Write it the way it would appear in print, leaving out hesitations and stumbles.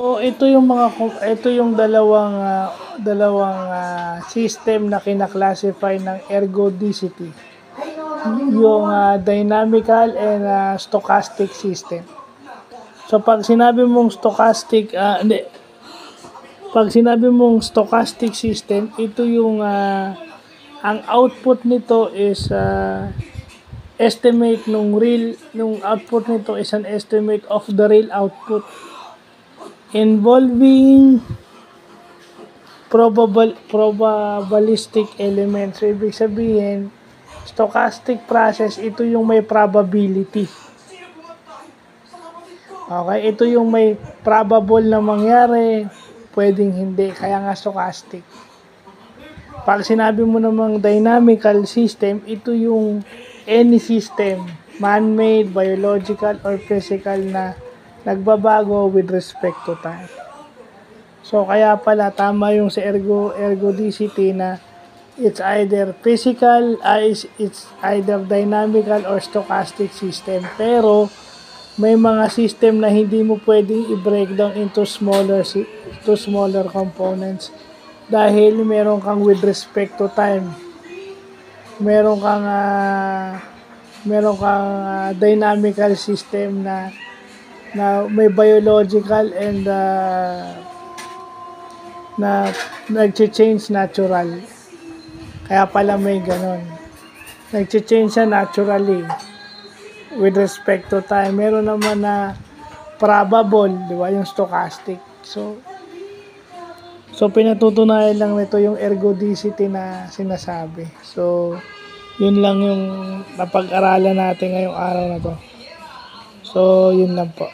So ito yung dalawang system na kina-classify ng ergodicity. Yung dynamical and stochastic system. So pag sinabi mong stochastic system, ito yung ang output nito is nung output nito is an estimate of the real output involving probabilistic elements. So, ibig sabihin, stochastic process, ito yung may probability. Okay, ito yung may probable na mangyari, pwedeng hindi, kaya nga stochastic. Pag sinabi mo namang dynamical system, ito yung any system, man-made, biological, or physical na nagbabago with respect to time. So, kaya pala, tama yung sa ergodicity na it's either it's either dynamical or stochastic system. Pero, may mga system na hindi mo pwedeng i-breakdown into smaller components dahil meron kang with respect to time. Meron kang dynamical system na may biological and na nag-change natural. Kaya pala may ganon. Nag-change siya naturally with respect to time. Meron naman na probable, di ba, yung stochastic. So pinatutunayan lang nito yung ergodicity na sinasabi. So, yun lang yung napag-aralan natin ngayong araw na to. So, yun lang po.